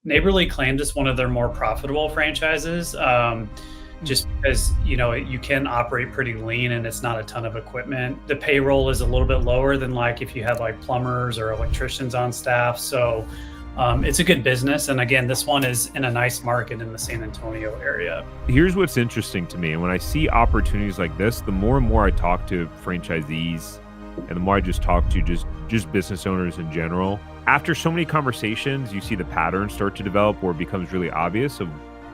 Neighborly claims it's one of their more profitable franchises, just because you can operate pretty lean and it's not a ton of equipment. The payroll is a little bit lower than like if you had like plumbers or electricians on staff. So it's a good business. And again, this one is in a nice market in the San Antonio area. Here's what's interesting to me. And when I see opportunities like this, the more and more I talk to franchisees and the more I just talk to just business owners in general, after so many conversations, you see the pattern start to develop where it becomes really obvious of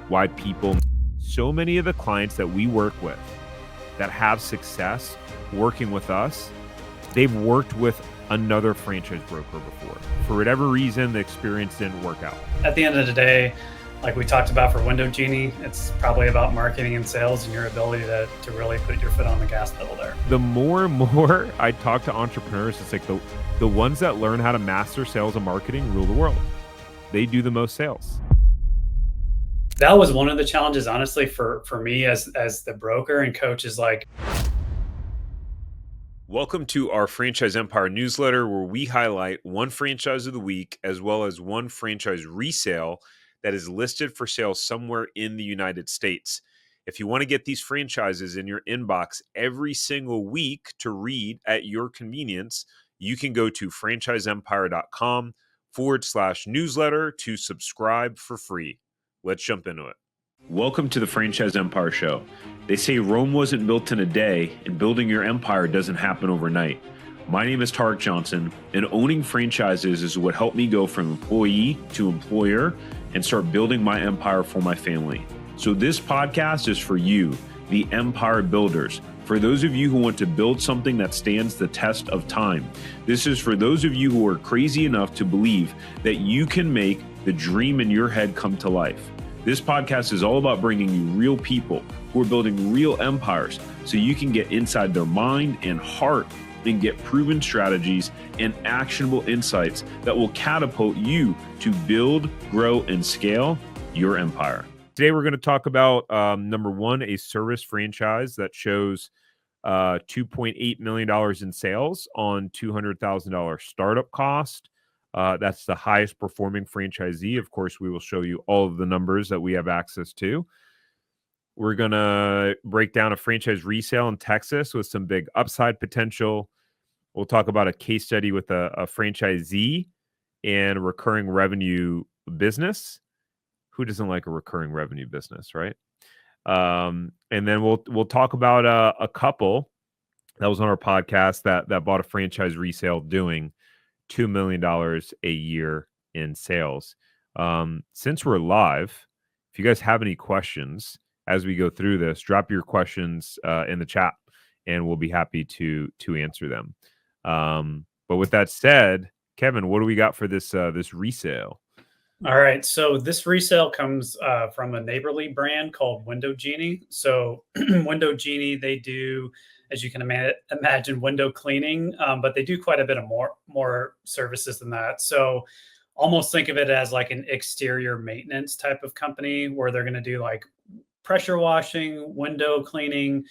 why so many of the clients that we work with that have success working with us, they've worked with another franchise broker before. For whatever reason, the experience didn't work out. At the end of the day, like we talked about for Window Genie, it's probably about marketing and sales and your ability to really put your foot on the gas pedal there. The more and more I talk to entrepreneurs, it's like the ones that learn how to master sales and marketing rule the world. They do the most sales. That was one of the challenges, honestly, for me as the broker and coach is like. Welcome to our Franchise Empire newsletter, where we highlight one franchise of the week as well as one franchise resale that is listed for sale somewhere in the United States. If you want to get these franchises in your inbox every single week to read at your convenience, you can go to franchiseempire.com/newsletter to subscribe for free. Let's jump into it. Welcome to the Franchise Empire Show. They say Rome wasn't built in a day, and building your empire doesn't happen overnight. My name is Tarek Johnson, and owning franchises is what helped me go from employee to employer and start building my empire for my family. So this podcast is for you, the empire builders. For those of you who want to build something that stands the test of time. This is for those of you who are crazy enough to believe that you can make the dream in your head come to life. This podcast is all about bringing you real people who are building real empires so you can get inside their mind and heart and get proven strategies and actionable insights that will catapult you to build, grow, and scale your empire. Today, we're going to talk about number one, a service franchise that shows $2.8 million in sales on $200,000 startup cost. That's the highest performing franchisee. Of course, we will show you all of the numbers that we have access to. We're going to break down a franchise resale in Texas with some big upside potential. We'll talk about a case study with a franchisee and a recurring revenue business. Who doesn't like a recurring revenue business, right? And then we'll talk about a couple that was on our podcast that bought a franchise resale doing $2 million a year in sales. Since we're live, if you guys have any questions as we go through this, drop your questions in the chat and we'll be happy to answer them. But with that said, Kevin, what do we got for this resale? All right. So this resale comes from a Neighborly brand called Window Genie. So Window Genie, they do, as you can imagine, window cleaning, but they do quite a bit of more services than that. So almost think of it as like an exterior maintenance type of company where they're going to do like pressure washing, window cleaning.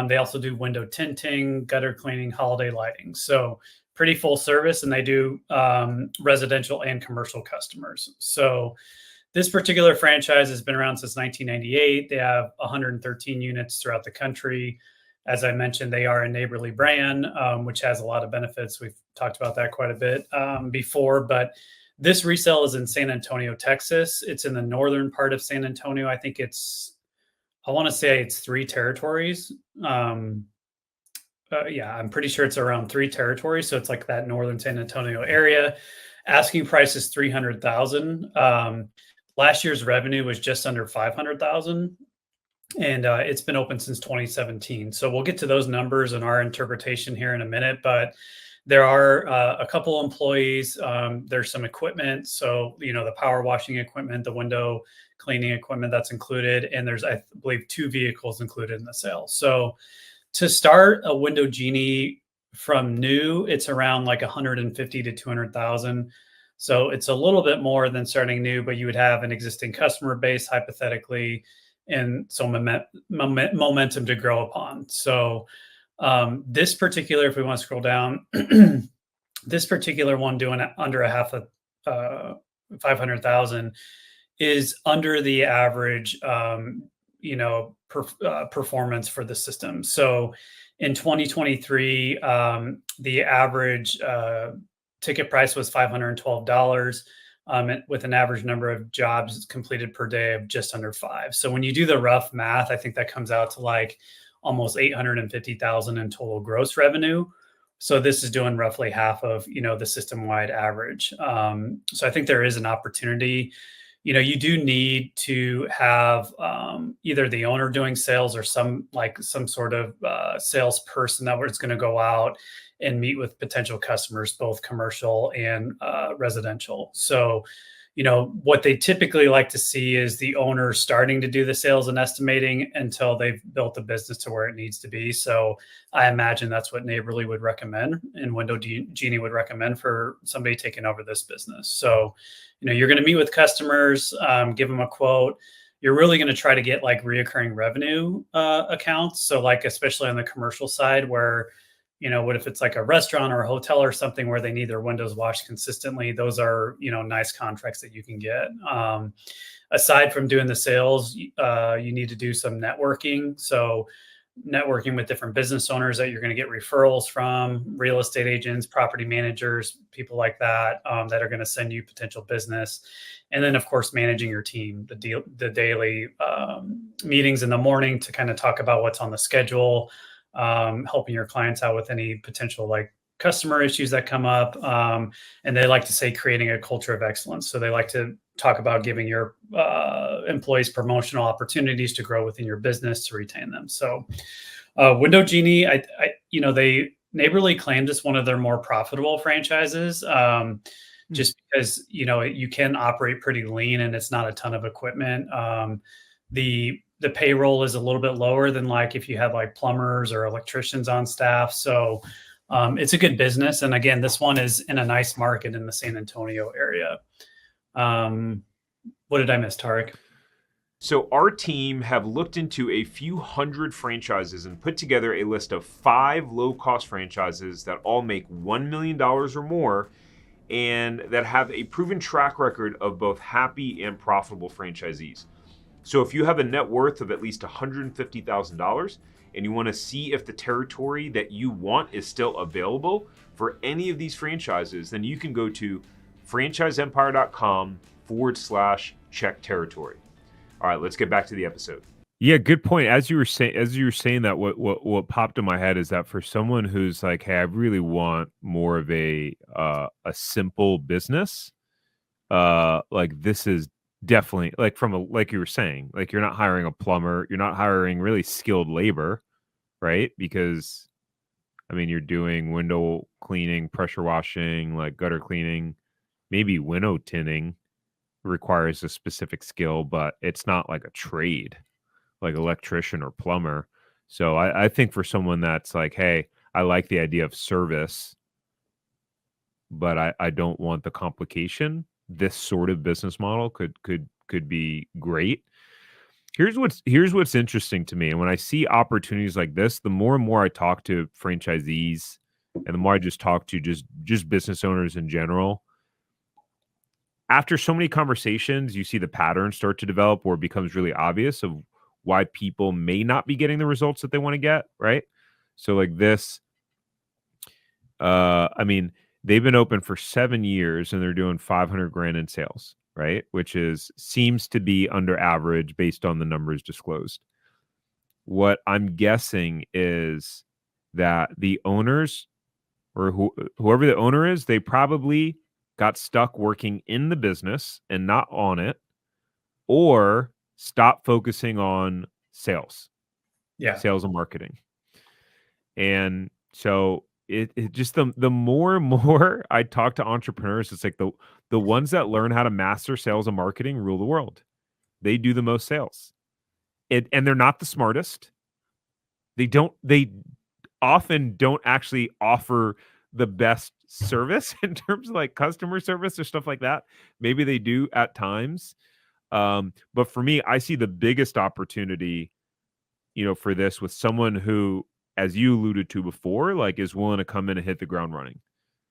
They also do window tinting, gutter cleaning, holiday lighting. So pretty full service, and they do residential and commercial customers. So this particular franchise has been around since 1998. They have 113 units throughout the country. As I mentioned, they are a Neighborly brand, which has a lot of benefits. We've talked about that quite a bit before, but this resale is in San Antonio, Texas. It's in the northern part of San Antonio. I think I want to say it's 3 territories. Yeah, I'm pretty sure it's around 3 territories. So it's like that northern San Antonio area. Asking price is $300,000. Last year's revenue was just under $500,000. And it's been open since 2017. So we'll get to those numbers and our interpretation here in a minute. But there are a couple employees. There's some equipment. So, the power washing equipment, the window cleaning equipment that's included. And there's, I believe, 2 vehicles included in the sale. So to start a Window Genie from new, it's around like 150 to 200,000. So it's a little bit more than starting new, but you would have an existing customer base hypothetically, and some momentum to grow upon. So this particular, if we want to scroll down, this particular one doing under a 500,000 is under the average, performance for the system. So in 2023, the average ticket price was $512, with an average number of jobs completed per day of just under five. So when you do the rough math, I think that comes out to like almost 850,000 in total gross revenue. So this is doing roughly half of the system wide average. So I think there is an opportunity. You do need to have either the owner doing sales or some sort of salesperson that was going to go out and meet with potential customers, both commercial and residential. So, what they typically like to see is the owner starting to do the sales and estimating until they've built the business to where it needs to be. So I imagine that's what Neighborly would recommend and Window Genie would recommend for somebody taking over this business. So, you're going to meet with customers, give them a quote. You're really going to try to get like reoccurring revenue accounts. So like, especially on the commercial side where, what if it's like a restaurant or a hotel or something where they need their windows washed consistently? Those are, nice contracts that you can get. Aside from doing the sales, you need to do some networking. So networking with different business owners that you're going to get referrals from, real estate agents, property managers, people like that, that are going to send you potential business. And then, of course, managing your team, the daily meetings in the morning to kind of talk about what's on the schedule, helping your clients out with any potential like customer issues that come up. And they like to say creating a culture of excellence. So they like to talk about giving your employees promotional opportunities to grow within your business to retain them. So Window Genie, Neighborly claimed it's one of their more profitable franchises, just because, you can operate pretty lean and it's not a ton of equipment. The payroll is a little bit lower than like if you had like plumbers or electricians on staff. So it's a good business. And again, this one is in a nice market in the San Antonio area. What did I miss, Tarek? So our team have looked into a few hundred franchises and put together a list of 5 low-cost franchises that all make $1 million or more and that have a proven track record of both happy and profitable franchisees. So if you have a net worth of at least $150,000 and you want to see if the territory that you want is still available for any of these franchises, then you can go to franchiseempire.com/check territory. All right, let's get back to the episode. Yeah, good point. As you were saying that, what popped in my head is that for someone who's like, hey, I really want more of a simple business, like this is definitely like like you were saying, like you're not hiring a plumber, you're not hiring really skilled labor, right? Because I mean, you're doing window cleaning, pressure washing, like gutter cleaning, maybe window tinting requires a specific skill, but it's not like a trade, like electrician or plumber. So I think for someone that's like, hey, I like the idea of service, but I don't want the complication, this sort of business model could be great. Here's what's interesting to me. And when I see opportunities like this, the more and more I talk to franchisees and the more I just talk to just business owners in general, after so many conversations, you see the patterns start to develop where it becomes really obvious of why people may not be getting the results that they want to get, right? So like this, I mean, they've been open for 7 years and they're doing 500 grand in sales, right? Which seems to be under average based on the numbers disclosed. What I'm guessing is that the owners or whoever the owner is, they probably got stuck working in the business and not on it, or stop focusing on sales, sales and marketing. And so it just the more and more I talk to entrepreneurs, it's like the ones that learn how to master sales and marketing rule the world. They do the most sales. And they're not the smartest. They often don't actually offer the best service in terms of like customer service or stuff like that. Maybe they do at times. But for me, I see the biggest opportunity, for this with someone who, as you alluded to before, like is willing to come in and hit the ground running.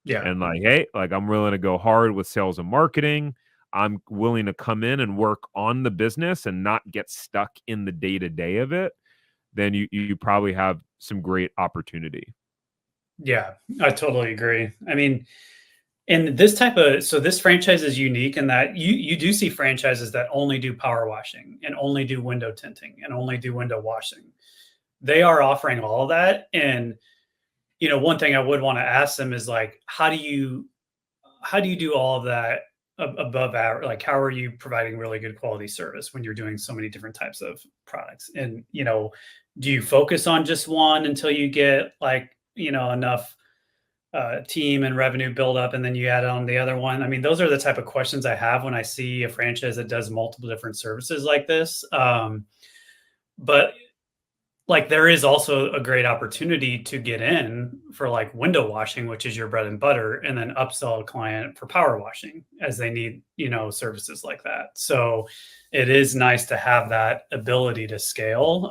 Yeah. And like, hey, like I'm willing to go hard with sales and marketing. I'm willing to come in and work on the business and not get stuck in the day-to-day of it, then you probably have some great opportunity. Yeah, I totally agree. I mean, and this franchise is unique in that you do see franchises that only do power washing and only do window tinting and only do window washing. They are offering all of that. And one thing I would want to ask them is like, how do you do all of that above average? Like, how are you providing really good quality service when you're doing so many different types of products? And do you focus on just one until you get like enough team and revenue build up, and then you add on the other one? I mean, those are the type of questions I have when I see a franchise that does multiple different services like this. But like there is also a great opportunity to get in for like window washing, which is your bread and butter, and then upsell a client for power washing as they need, services like that. So it is nice to have that ability to scale.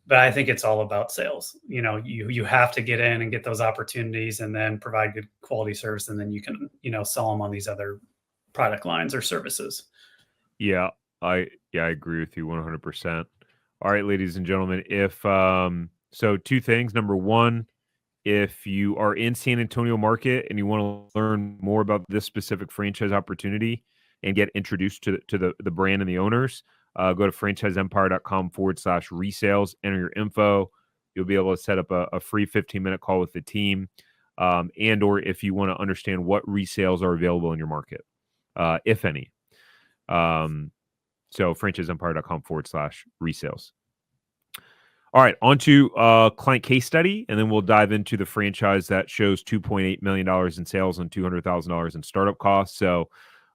But I think it's all about sales. You have to get in and get those opportunities and then provide good quality service, and then you can, sell them on these other product lines or services. Yeah, I agree with you 100%. All right, ladies and gentlemen, if so two things. Number one, if you are in San Antonio market and you want to learn more about this specific franchise opportunity and get introduced to the brand and the owners, go to franchiseempire.com/resales, enter your info. You'll be able to set up a free 15-minute call with the team. And or if you want to understand what resales are available in your market, if any. So franchiseempire.com/resales. All right, on to client case study, and then we'll dive into the franchise that shows $2.8 million in sales and $200,000 in startup costs. So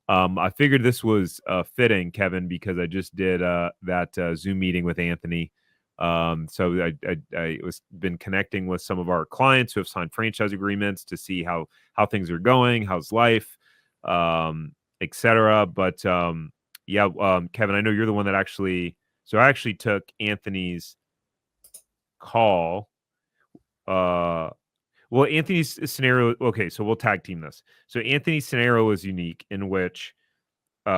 I figured this was fitting, Kevin, because I just did that Zoom meeting with Anthony. So I was been connecting with some of our clients who have signed franchise agreements to see how things are going, how's life, etc. But Kevin, I know you're the one that actually. So I actually took Anthony's call. Well, Anthony's scenario. Okay, so we'll tag team this. So Anthony's scenario is unique in which we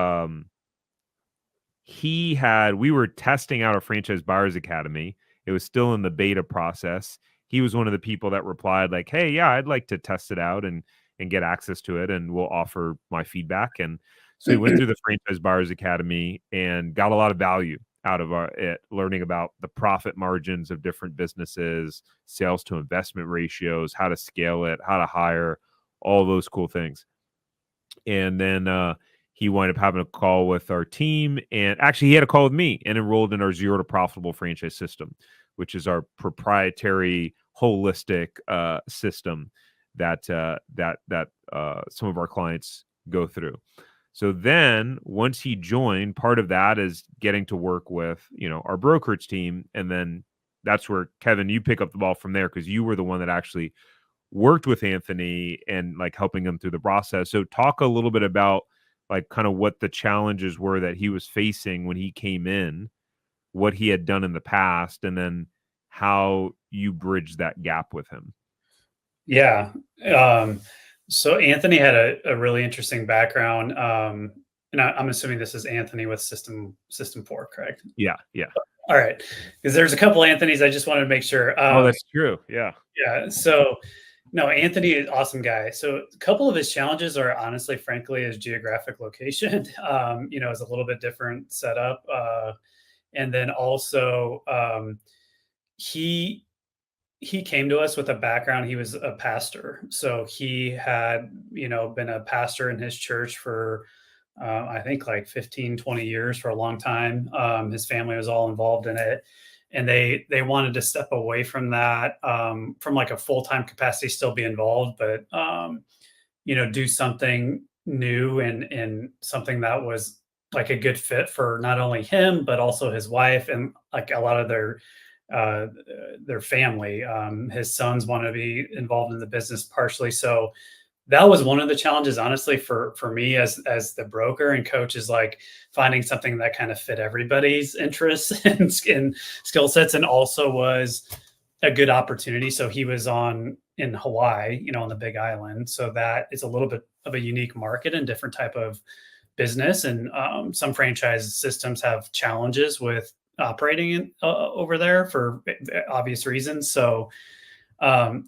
were testing out a franchise buyers academy. It was still in the beta process. He was one of the people that replied like, "Hey, yeah, I'd like to test it out and get access to it, and we'll offer my feedback." And so he went through the franchise buyers academy and got a lot of value out of it, learning about the profit margins of different businesses, sales to investment ratios, how to scale it, how to hire, all those cool things. And then he wound up having a call with our team, and actually he had a call with me and enrolled in our Zero to Profitable franchise system, which is our proprietary holistic system that some of our clients go through. So then once he joined, part of that is getting to work with, our brokerage team. And then that's where, Kevin, you pick up the ball from there, because you were the one that actually worked with Anthony and like helping him through the process. So talk a little bit about like kind of what the challenges were that he was facing when he came in, what he had done in the past, and then how you bridged that gap with him. Yeah. So Anthony had a really interesting background. And I'm assuming this is Anthony with System 4, correct? Yeah. All right. Because there's a couple Anthonys. I just wanted to make sure. Oh, that's true. Yeah. Yeah. So no, Anthony is an awesome guy. So a couple of his challenges are honestly, frankly, his geographic location, is a little bit different setup. And then also he came to us with a background. He was a pastor. So he had, been a pastor in his church for, I think like 15, 20 years, for a long time. His family was all involved in it. And they wanted to step away from that, from like a full-time capacity, still be involved, but, do something new and something that was like a good fit for not only him, but also his wife and like a lot of their family. His sons want to be involved in the business partially. So that was one of the challenges, honestly, for me as the broker and coach, is like finding something that kind of fit everybody's interests and skill sets, and also was a good opportunity. So he was in Hawaii, on the Big Island. So that is a little bit of a unique market and different type of business, and some franchise systems have challenges with operating over there for obvious reasons. So,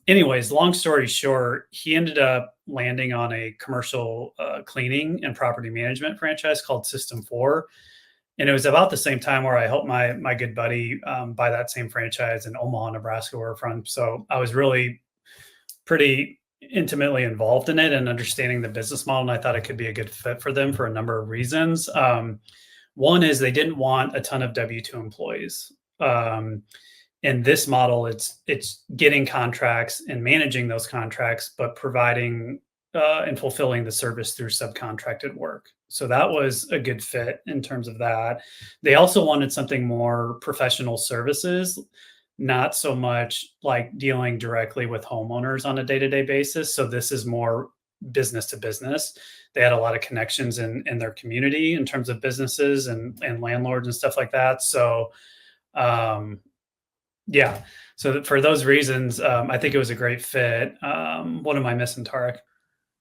anyways, long story short, he ended up landing on a commercial cleaning and property management franchise called System Four, and it was about the same time where I helped my good buddy buy that same franchise in Omaha, Nebraska, where we're from. So I was really pretty intimately involved in it and understanding the business model, and I thought it could be a good fit for them for a number of reasons. One is they didn't want a ton of W-2 employees. In this model, it's getting contracts and managing those contracts, but providing and fulfilling the service through subcontracted work. So that was a good fit in terms of that. They also wanted something more professional services, not so much like dealing directly with homeowners on a day-to-day basis. So this is more business to business. They had a lot of connections in their community in terms of businesses and landlords and stuff like that. So um, yeah. So for those reasons, I think it was a great fit. What am I missing, Tarek?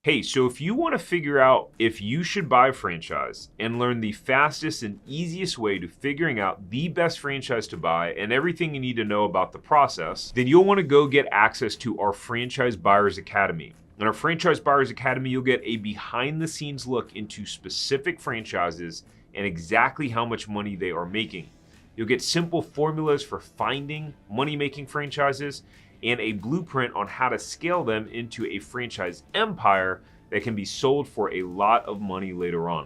Hey, so if you want to figure out if you should buy a franchise and learn the fastest and easiest way to figuring out the best franchise to buy and everything you need to know about the process, then you'll want to go get access to our Franchise Buyers Academy. In our Franchise Buyers Academy, you'll get a behind the scenes look into specific franchises and exactly how much money they are making. You'll get simple formulas for finding money-making franchises and a blueprint on how to scale them into a franchise empire that can be sold for a lot of money later on.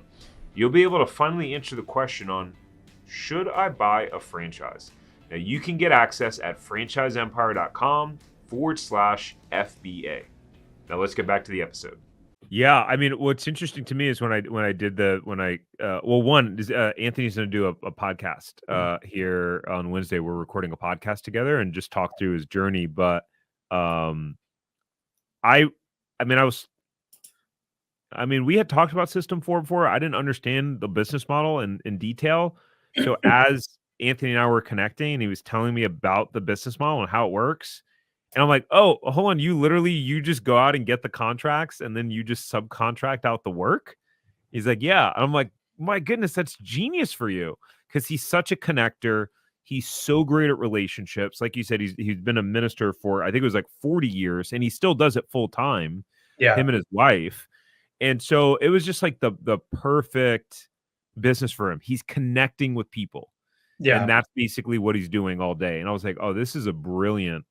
You'll be able to finally answer the question on, should I buy a franchise? Now you can get access at franchiseempire.com/FBA. Now let's get back to the episode. Yeah, I mean, what's interesting to me is one, Anthony's going to do a podcast here on Wednesday. We're recording a podcast together and just talk through his journey. But um, I mean, we had talked about System 4 before. I didn't understand the business model in detail. So as Anthony and I were connecting, and he was telling me about the business model and how it works. And I'm like, oh, hold on. You just go out and get the contracts and then you just subcontract out the work. He's like, yeah. And I'm like, my goodness, that's genius for you. Because he's such a connector. He's so great at relationships. Like you said, he's been a minister for, I think it was like 40 years, and he still does it full time, Yeah. him and his wife. And so it was just like the perfect business for him. He's connecting with people. Yeah. And that's basically what he's doing all day. And I was like, oh, this is a brilliant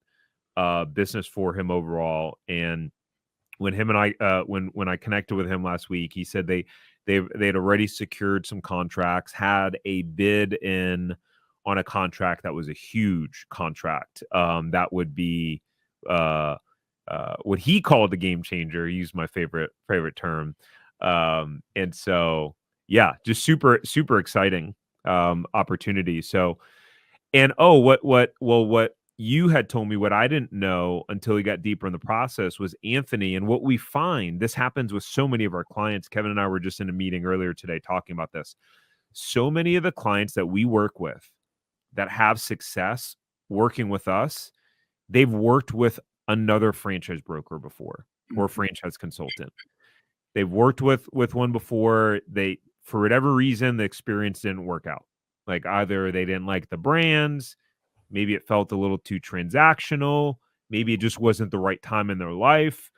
business for him overall. And when him and I when I connected with him last week, he said they'd already secured some contracts, had a bid in on a contract that was a huge contract that would be what he called the game changer. He used my favorite term. And so yeah, just super exciting opportunity. So, and what you had told me, what I didn't know until we got deeper in the process, was Anthony. And what we find, this happens with so many of our clients. Kevin and I were just in a meeting earlier today talking about this. So many of the clients that we work with that have success working with us, they've worked with another franchise broker before or franchise consultant. They've worked with one before. They, for whatever reason, the experience didn't work out. Like either they didn't like the brands, maybe it felt a little too transactional. Maybe it just wasn't the right time in their life.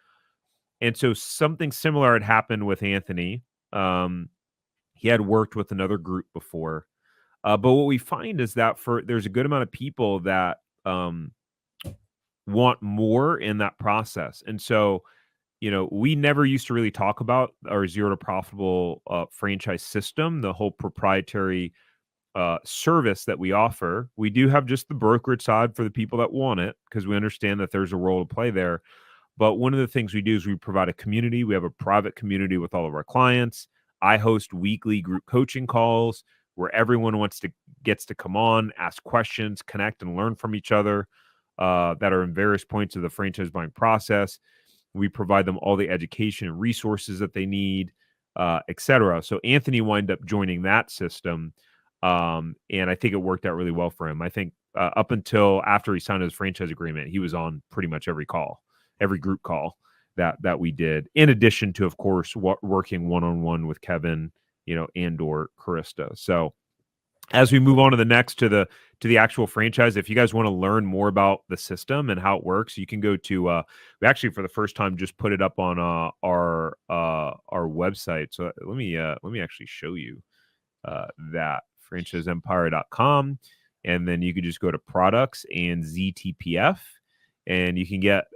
And so something similar had happened with Anthony. He had worked with another group before. But what we find is that there's a good amount of people that want more in that process. And so, we never used to really talk about our zero to profitable franchise system, the whole proprietary service that we offer. We do have just the brokerage side for the people that want it, because we understand that there's a role to play there. But one of the things we do is we provide a community. We have a private community with all of our clients. I host weekly group coaching calls where everyone gets to come on, ask questions, connect, and learn from each other that are in various points of the franchise buying process. We provide them all the education and resources that they need, etc. So Anthony wound up joining that system. And I think it worked out really well for him. I think up until after he signed his franchise agreement, he was on pretty much every group call. that we did, in addition to, of course, working one-on-one with Kevin, and or Carista. So as we move on to the actual franchise, if you guys want to learn more about the system and how it works, you can go to we actually, for the first time, just put it up on our website. So let me actually show you that franchiseempire.com, and then you can just go to products and ZTPF, and you can get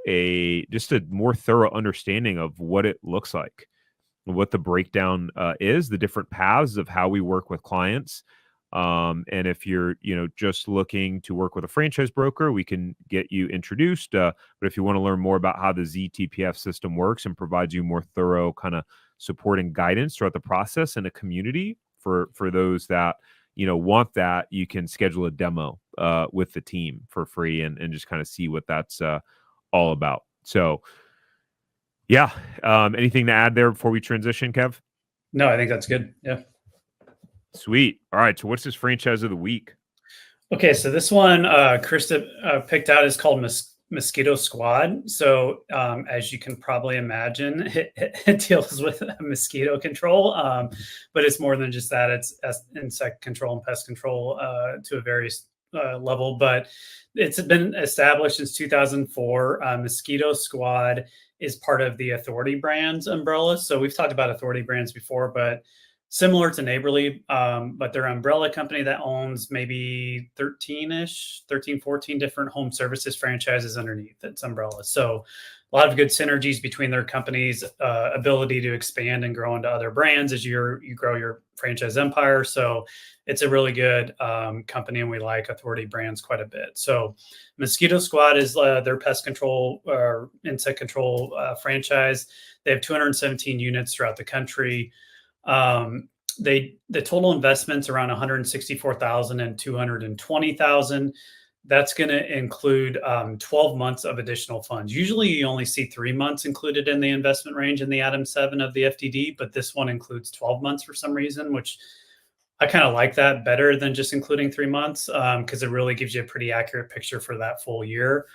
just a more thorough understanding of what it looks like, what the breakdown is, the different paths of how we work with clients. And if you're, just looking to work with a franchise broker, we can get you introduced. But if you want to learn more about how the ZTPF system works and provides you more thorough kind of support and guidance throughout the process and a community for those that, want that, you can schedule a demo with the team for free and just kind of see what that's all about. So, yeah. Anything to add there before we transition, Kev? No, I think that's good. Yeah. Sweet. All right. So what's this franchise of the week? Okay. So this one, Krista picked out is called Mosquito Squad. So as you can probably imagine, it deals with mosquito control, but it's more than just that. It's insect control and pest control to a various level, but it's been established since 2004. Mosquito Squad is part of the Authority Brands umbrella. So we've talked about Authority Brands before, but similar to Neighborly, but their umbrella company that owns maybe 13, 14 different home services franchises underneath its umbrella. So a lot of good synergies between their company's ability to expand and grow into other brands as you grow your franchise empire. So it's a really good company, and we like Authority Brands quite a bit. So Mosquito Squad is their pest control or insect control franchise. They have 217 units throughout the country. The total investment's around 164,000 and 220,000. That's going to include 12 months of additional funds. Usually you only see 3 months included in the investment range in the Item 7 of the FDD, but this one includes 12 months for some reason, which I kind of like that better than just including 3 months because it really gives you a pretty accurate picture for that full year.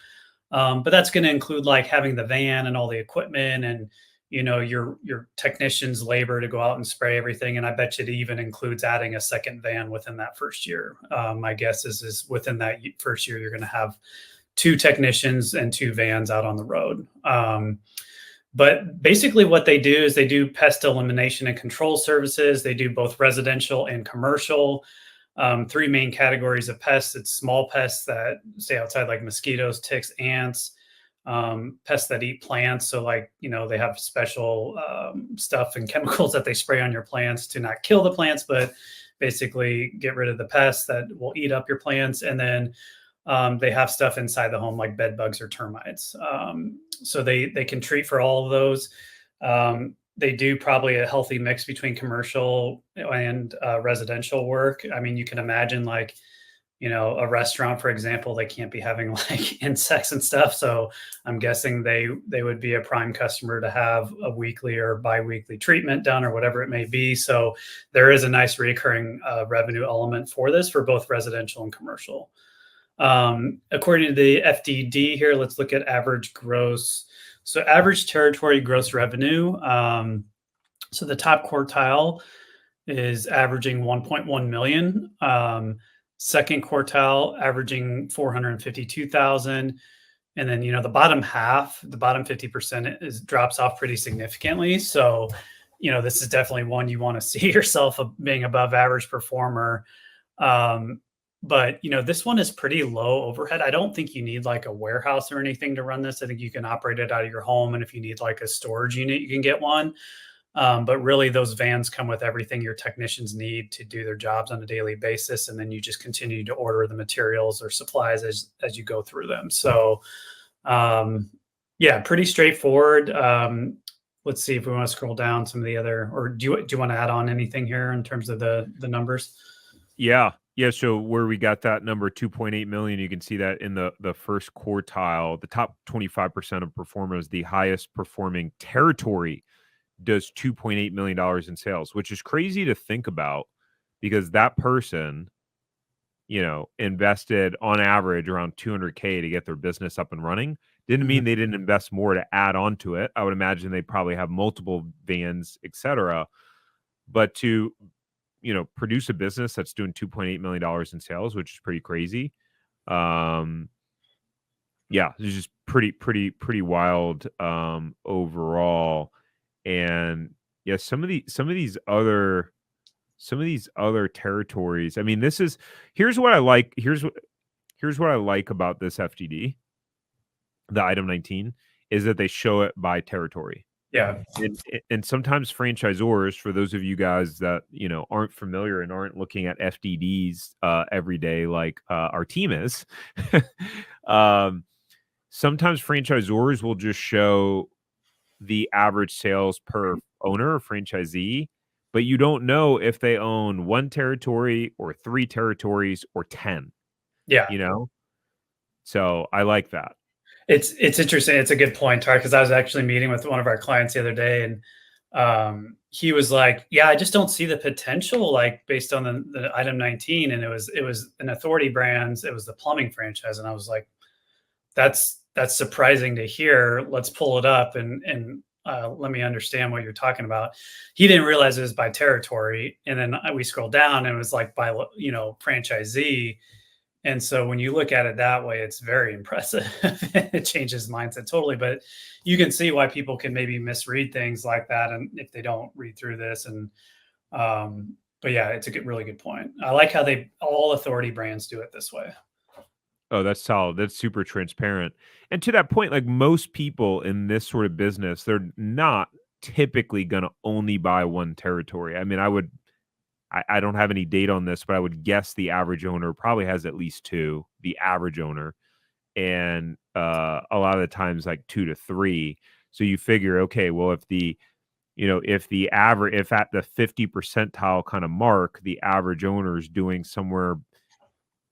But that's going to include like having the van and all the equipment and your technicians' labor to go out and spray everything. And I bet you it even includes adding a second van within that first year. My guess is within that first year, you're going to have 2 technicians and 2 vans out on the road. But basically what they do is they do pest elimination and control services. They do both residential and commercial. 3 main categories of pests. It's small pests that stay outside, like mosquitoes, ticks, ants. Pests that eat plants. So like, they have special stuff and chemicals that they spray on your plants to not kill the plants, but basically get rid of the pests that will eat up your plants. And then they have stuff inside the home like bed bugs or termites. So they can treat for all of those. They do probably a healthy mix between commercial and residential work. I mean, you can imagine like, a restaurant, for example, they can't be having like insects and stuff. So I'm guessing they would be a prime customer to have a weekly or biweekly treatment done or whatever it may be. So there is a nice recurring revenue element for this for both residential and commercial. According to the FDD here, let's look at average gross. So average territory gross revenue. So the top quartile is averaging 1.1 million. Second quartile averaging 452,000. And then, the bottom half, the bottom 50% drops off pretty significantly. So, this is definitely one you want to see yourself being above average performer. But, this one is pretty low overhead. I don't think you need like a warehouse or anything to run this. I think you can operate it out of your home. And if you need like a storage unit, you can get one. But really those vans come with everything your technicians need to do their jobs on a daily basis. And then you just continue to order the materials or supplies as you go through them. So, pretty straightforward. Let's see if we want to scroll down some of the other, or do you want to add on anything here in terms of the numbers? Yeah. So where we got that number 2.8 million, you can see that in the first quartile, the top 25% of performers, the highest performing territory does $2.8 million in sales, which is crazy to think about because that person, invested on average around $200K to get their business up and running. Didn't Mhm. mean they didn't invest more to add on to it. I would imagine they probably have multiple vans, etc. But to, produce a business that's doing $2.8 million in sales, which is pretty crazy. Um, yeah, it's just pretty wild overall. And yeah, some of these other territories. I mean, here's what I like. Here's what I like about this FTD, the item 19, is that they show it by territory. Yeah. And sometimes franchisors, for those of you guys that aren't familiar and aren't looking at FDDs every day like our team is, um, sometimes franchisors will just show the average sales per owner or franchisee, but you don't know if they own one territory or three territories or 10, Yeah. you know? So I like that. It's interesting. It's a good point, Tar, because I was actually meeting with one of our clients the other day, and he was like, "Yeah, I just don't see the potential, like based on the item 19." And it was an Authority Brands. It was the plumbing franchise, and I was like, "That's surprising to hear. Let's pull it up and let me understand what you're talking about." He didn't realize it was by territory, and then we scrolled down, and it was like by franchisee. And so when you look at it that way, it's very impressive. It changes mindset totally, but you can see why people can maybe misread things like that, and if they don't read through this. And but yeah, it's a really good point. I like how they all Authority Brands do it this way. Oh, that's solid. That's super transparent. And to that point, like most people in this sort of business, they're not typically going to only buy one territory. I mean, I don't have any data on this, but I would guess the average owner probably has at least two, the average owner, and a lot of the times like two to three. So you figure, okay, well, if at the 50 percentile kind of mark, the average owner is doing somewhere,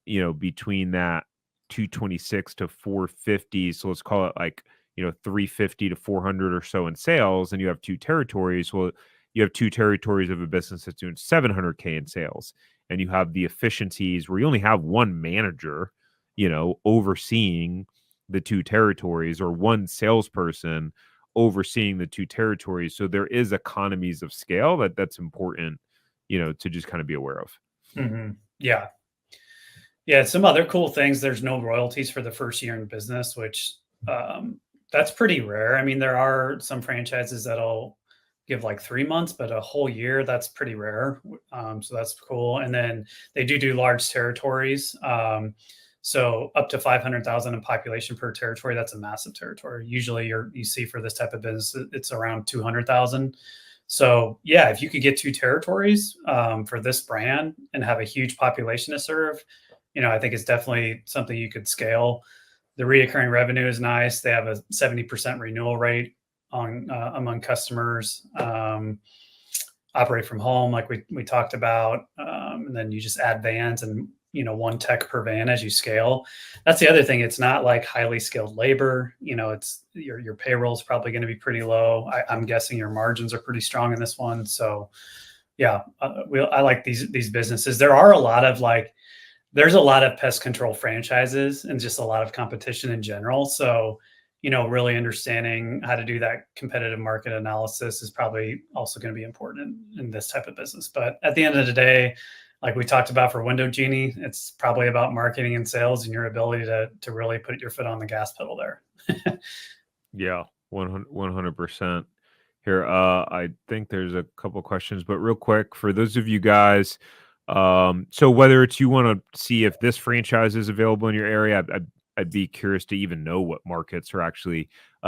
between that 226 to 450. So let's call it like, 350 to 400 or so in sales, and you have two territories. Well, you have two territories of a business that's doing 700K in sales, and you have the efficiencies where you only have one manager, overseeing the two territories, or one salesperson overseeing the two territories. So there is economies of scale that's important, to just kind of be aware of. Yeah, yeah. Some other cool things. There's no royalties for the first year in business, which that's pretty rare. I mean, there are some franchises that'll give like 3 months, but a whole year, that's pretty rare. So that's cool. And then they do large territories. So up to 500,000 in population per territory. That's a massive territory. Usually you see for this type of business, it's around 200,000. So yeah, if you could get two territories for this brand and have a huge population to serve, I think it's definitely something you could scale. The reoccurring revenue is nice. They have a 70% renewal rate on among customers. Operate from home, like we talked about, and then you just add vans and one tech per van as you scale. That's the other thing. It's not like highly skilled labor. It's your payroll is probably going to be pretty low. I'm guessing your margins are pretty strong in this one. So yeah, I like these businesses. There's a lot of pest control franchises and just a lot of competition in general. So, really understanding how to do that competitive market analysis is probably also going to be important in this type of business. But at the end of the day, like we talked about for Window Genie, it's probably about marketing and sales and your ability to really put your foot on the gas pedal there. Yeah, 100%. Here, I think there's a couple questions, but real quick, for those of you guys, so whether it's you want to see if this franchise is available in your area, I'd be curious to even know what markets are actually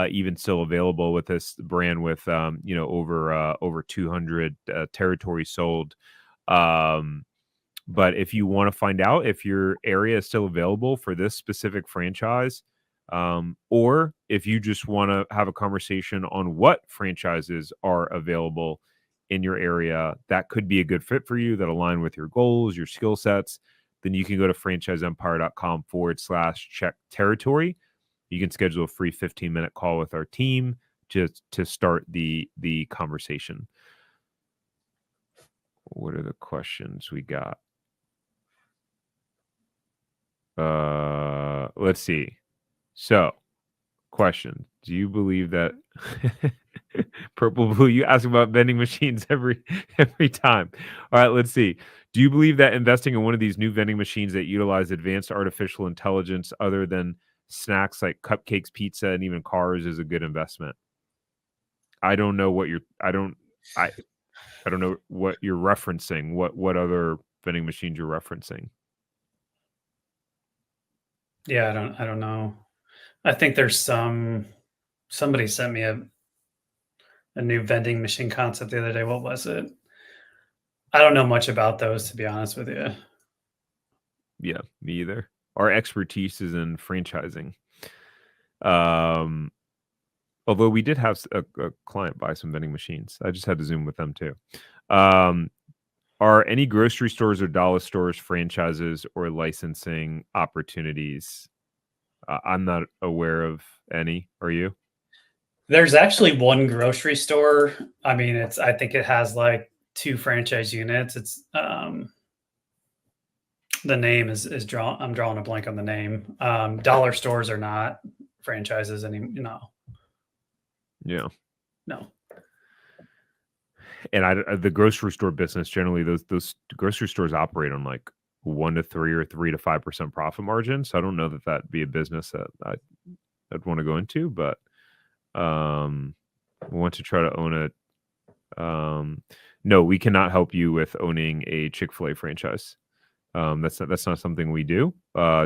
even still available with this brand with over 200 territories sold. Um, but if you want to find out if your area is still available for this specific franchise, or if you just want to have a conversation on what franchises are available in your area that could be a good fit for you, that align with your goals, your skill sets, then you can go to franchiseempire.com/check territory. You can schedule a free 15-minute call with our team to start the conversation. What are the questions we got? Let's see. So, question. Do you believe that Purple Blue, you ask about vending machines every time. All right, let's see. Do you believe that investing in one of these new vending machines that utilize advanced artificial intelligence other than snacks like cupcakes, pizza, and even cars is a good investment? I don't know what you're I don't know what you're referencing. What other vending machines you're referencing? Yeah, I don't know. I think there's somebody sent me a new vending machine concept the other day. What was it? I don't know much about those, to be honest with you. Yeah, me either. Our expertise is in franchising. Although we did have a client buy some vending machines. I just had to Zoom with them too. Are any grocery stores or dollar stores franchises or licensing opportunities? I'm not aware of any. Are you? There's actually one grocery store. I mean, I think it has like 2 franchise units. It's, the name is drawn. I'm drawing a blank on the name. Dollar stores are not franchises no, Yeah. no. And the grocery store business generally, those grocery stores operate on like 1 to 3 or 3 to 5% profit margin. So I don't know that that'd be a business that I'd want to go into, but we want to try to own it. No, we cannot help you with owning a Chick-fil-A franchise. That's not something we do.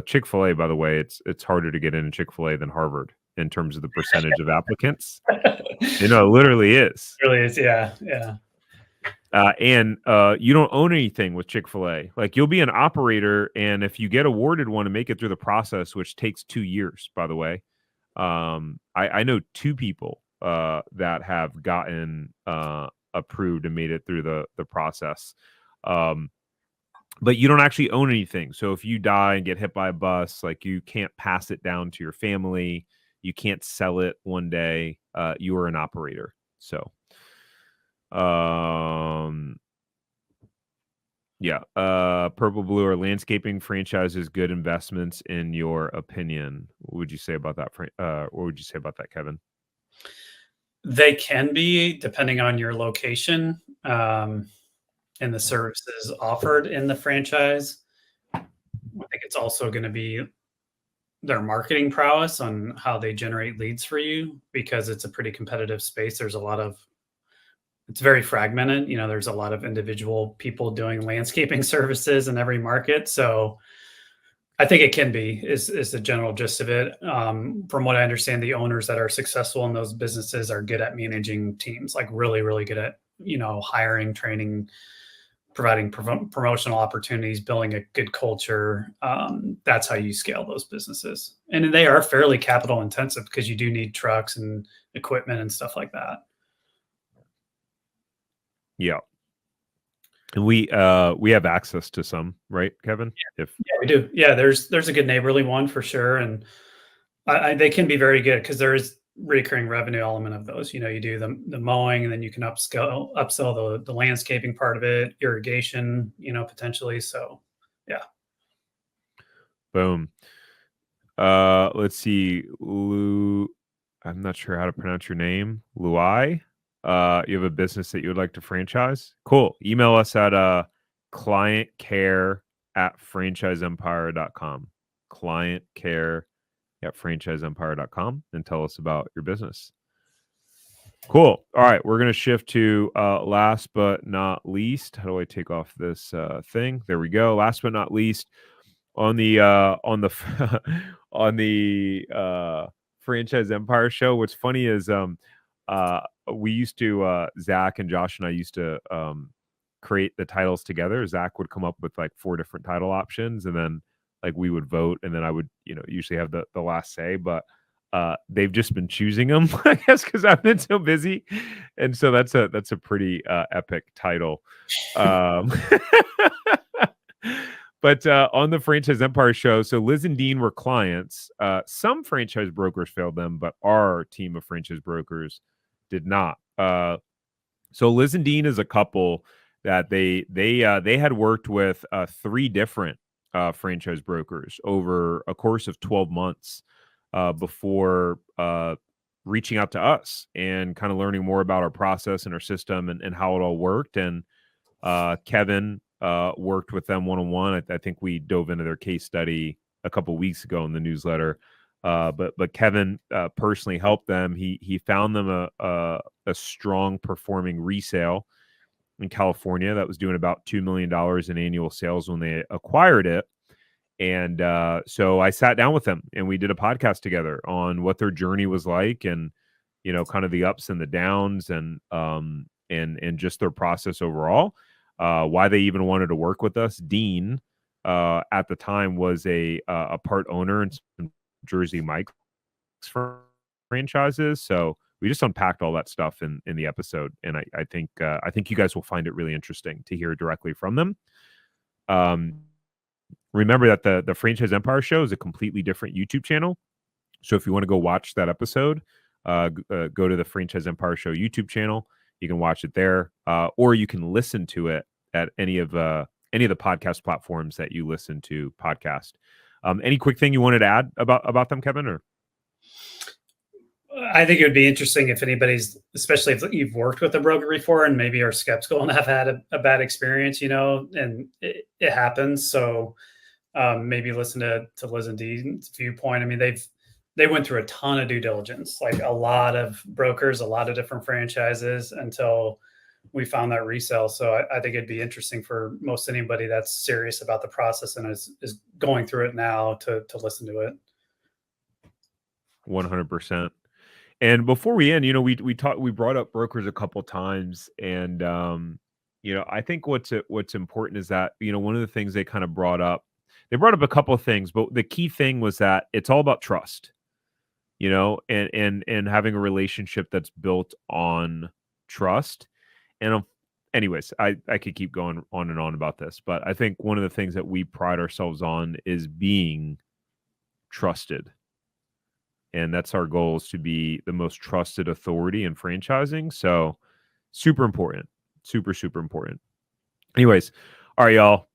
Chick-fil-A, by the way, it's harder to get into Chick-fil-A than Harvard in terms of the percentage of applicants. You know, it literally is. It really is. Yeah, yeah. And you don't own anything with Chick-fil-A. Like you'll be an operator, and if you get awarded one and make it through the process, which takes 2 years, by the way, I know 2 people that have gotten approved and made it through the process. But you don't actually own anything. So if you die and get hit by a bus, like you can't pass it down to your family. You can't sell it one day. You are an operator. So, yeah. Purple Blue or landscaping franchises good investments in your opinion? What would you say about that? What would you say about that, Kevin? They can be, depending on your location, and the services offered in the franchise. I think it's also going to be their marketing prowess on how they generate leads for you, because it's a pretty competitive space. It's very fragmented. You know, there's a lot of individual people doing landscaping services in every market. So I think it can be is the general gist of it. From what I understand, the owners that are successful in those businesses are good at managing teams, like really, really good at, hiring, training, providing promotional opportunities, building a good culture. That's how you scale those businesses. And they are fairly capital intensive because you do need trucks and equipment and stuff like that. Yeah. And we have access to some, right, Kevin? Yeah, we do. Yeah, there's a good neighborly one for sure, and they can be very good because there is recurring revenue element of those. You do the mowing, and then you can upsell the landscaping part of it, irrigation, potentially. So, yeah. Boom. Let's see, Lou. I'm not sure how to pronounce your name, Luai. You have a business that you would like to franchise? Cool. Email us at clientcare@franchiseempire.com. Clientcare@franchiseempire.com and tell us about your business. Cool. All right, we're gonna shift to last but not least. How do I take off this thing? There we go. Last but not least, on the on the Franchise Empire show. What's funny is we used to Zach and Josh and I used to create the titles together. Zach would come up with like 4 different title options, and then like we would vote, and then I would usually have the last say. But they've just been choosing them, I guess, because I've been so busy, and so that's a pretty epic title. But on the Franchise Empire show, so Liz and Dean were clients. Some franchise brokers failed them, but our team of franchise brokers did not. So Liz and Dean is a couple that they had worked with 3 different franchise brokers over a course of 12 months. before reaching out to us and kind of learning more about our process and our system and how it all worked. And Kevin worked with them one-on-one. I think we dove into their case study a couple of weeks ago in the newsletter. But Kevin personally helped them. He found them a strong performing resale in California that was doing about $2 million in annual sales when they acquired it. And so I sat down with them and we did a podcast together on what their journey was like, and kind of the ups and the downs, and just their process overall. Why they even wanted to work with us. Dean at the time was a part owner in some Jersey Mike's franchises. So we just unpacked all that stuff in the episode, and I think you guys will find it really interesting to hear directly from them. Remember that the Franchise Empire Show is a completely different YouTube channel. So if you want to go watch that episode, go to the Franchise Empire Show YouTube channel. You can watch it there, or you can listen to it at any of the podcast platforms that you listen to podcast. Any quick thing you wanted to add about them, Kevin? Or I think it would be interesting if anybody's, especially if you've worked with a broker before and maybe are skeptical and have had a bad experience, and it happens. So maybe listen to Liz and Dean's viewpoint. I mean, they went through a ton of due diligence, like a lot of brokers, a lot of different franchises until we found that resale. So I think it'd be interesting for most anybody that's serious about the process and is going through it now to listen to it. 100%. And before we end, we brought up brokers a couple times, and I think what's important is that one of the things they kind of brought up a couple of things, but the key thing was that it's all about trust, and having a relationship that's built on trust. And anyways, I could keep going on and on about this, but I think one of the things that we pride ourselves on is being trusted. And that's our goal, is to be the most trusted authority in franchising. So super important, super, super important. Anyways, all right, y'all.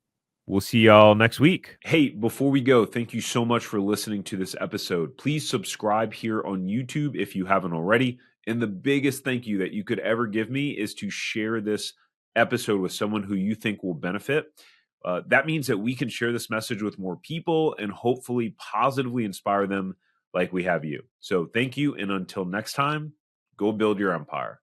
We'll see y'all next week. Hey, before we go, thank you so much for listening to this episode. Please subscribe here on YouTube if you haven't already. And the biggest thank you that you could ever give me is to share this episode with someone who you think will benefit. That means that we can share this message with more people and hopefully positively inspire them like we have you. So thank you. And until next time, go build your empire.